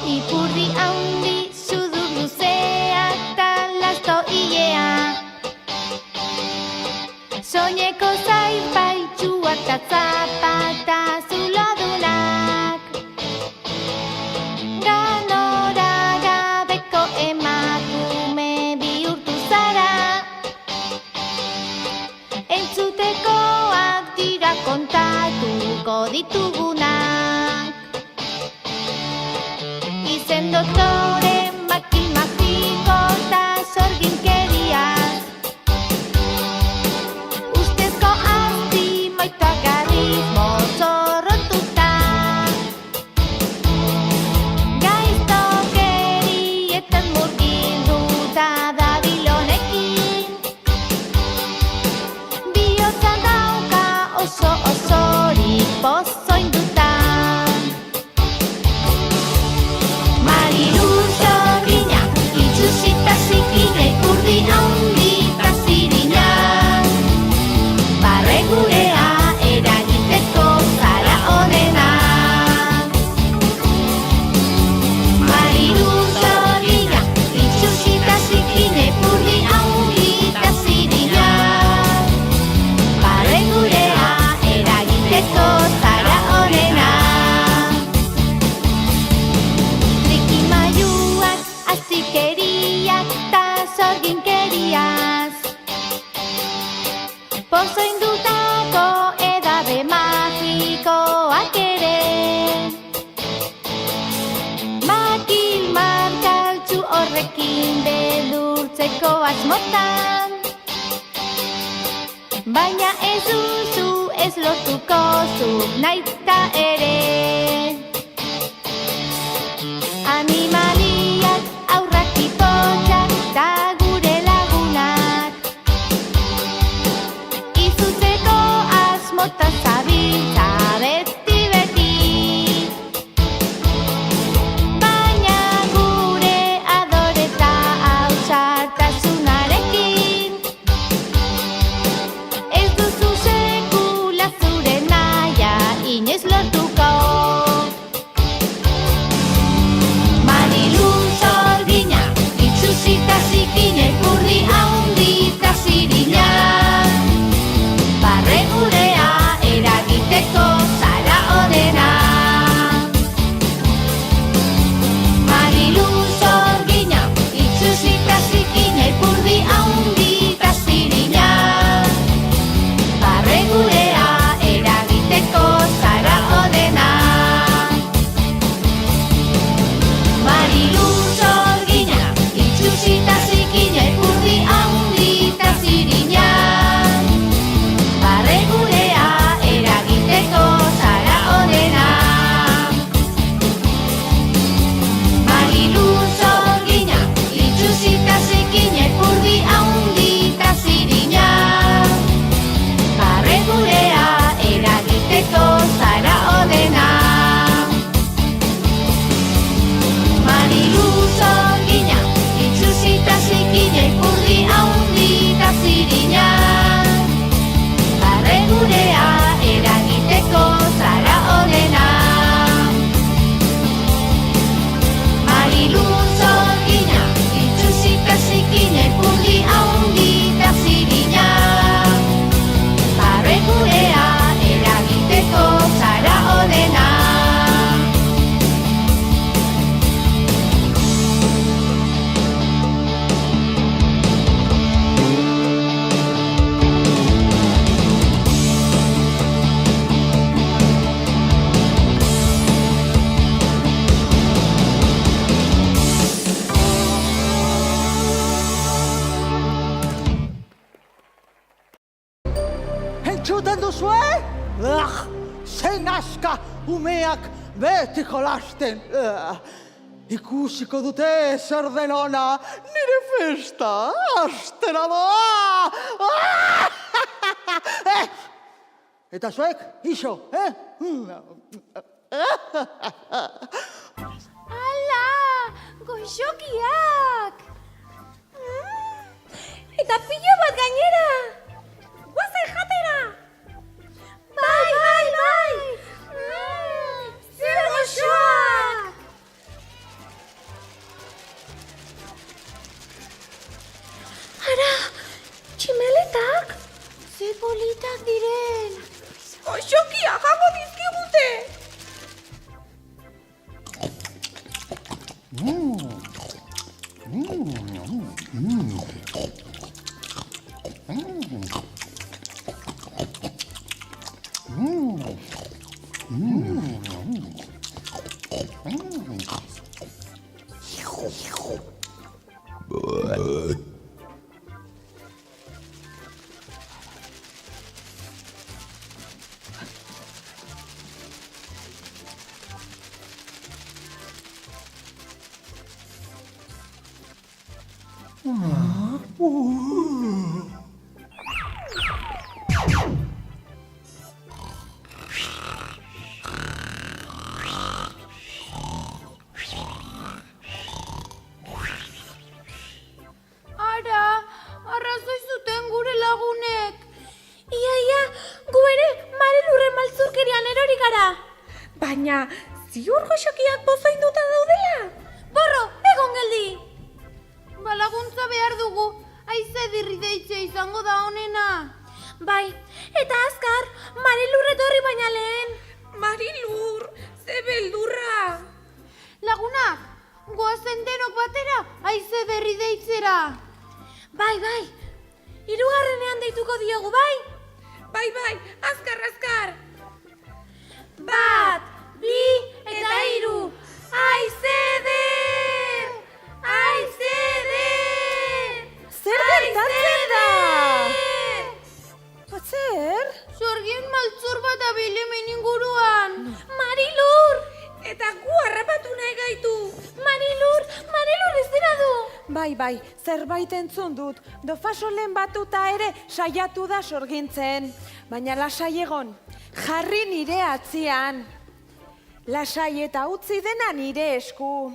Ipurdi haundi, sudur luzea eta lasto ilea. Soineko zaipaitxuak eta zapata zulodunak. Ganora gabeko emakume bihurtu zara. Entzutekoak dira kontatuko ditugunak. Izen doktore, makil magiko eta sorginkeriaz. Ustezko azti maitoak garriz mozorrotuta. Gaiztokerietan murgilduta dabilonekin. Bihotza dauka oso osorik pozoinduta. Marilu sorgina, itxusita zikina, ipurdi haundi eta zirina. Barregurea eragiteko zara onena. Marilu sorgina, itxusita zikina, ipurdi haundi eta zirina. Barregurea eragiteko zara onena. Trikimailuak, azikeriak eta sorginkeriaz. Pozoindutako edabe magikoak ere. Makil markaltsu horrekin beldurtzeko asmotan. Baina ez duzu ez lortuko zuk nahita ere. Animaliak, aurrak, ipotxak eta gure lagunak. Izutzeko asmota zabiltza beti. Baina gure adoreta ausartasunarekin. Ez duzu sekula zure nahia inoiz lortuko. Marilu sorgina, itxusita zikina, ipurdi haundi eta zirina. Barregurea eragiteko zara onena. Marilu sorgina, itxusita zikina, ipurdi haundi eta zirina. Barregurea eragiteko zara onena. Marilu sorgina, itxusita zikina, ipurdi haundi eta zirina. Barregurea eragiteko zara onena. Marilu sorgina, itxusita zikina, ipurdi haundi eta zirina. Barregurea eragiteko zara onena. Marilu sorgina, itxusita zikina, ipurdi haundi eta zirina. Barregurea eragiteko zara onena. Marilu sorgina, itxusita zikina, ipurdi haundi eta zirina. Barregurea eragiteko zara onena. Entzuten duzue? Zein aska umeak beti jolasten. Ikusiko dute zer den ona, nire festa hastera doa. Eta zuek, iso, Ala, goxokiak! Eta pilo bat gainera! Guazen jatera! Bai! Zer goxoak! Ara, arrazoi zuten gure lagunek. Ia, gu ere Marilurren maltzurkerian erori gara. Baina, ziur goxokiak pozoinduta daudela? Borro, egon geldi! Balaguntza behar dugu, haize dirrideitze izango da honena. Bai, eta azkar, Marilur etorri baina lehen. Marilur, ze beldurra! Lagunak, goazen denok batera, haize derrideitzera. Bai, hirugarrenean deituko diogu, bai? Bai, azkar, azkar! 1, 2 eta 3. Aizeder! Aizeder! Zer gertatzen da? Zer? Sorgien maltzur bat abile hemen inguruan. Marilur! Eta gu harrapatu nahi gaitu! Marilur ez dira du! Bai, zerbait entzun dut. Dofasolen batuta ere saiatu da sorgintzen. Baina lasai egon, jarri nire atzian. Lasai eta utzi dena nire esku.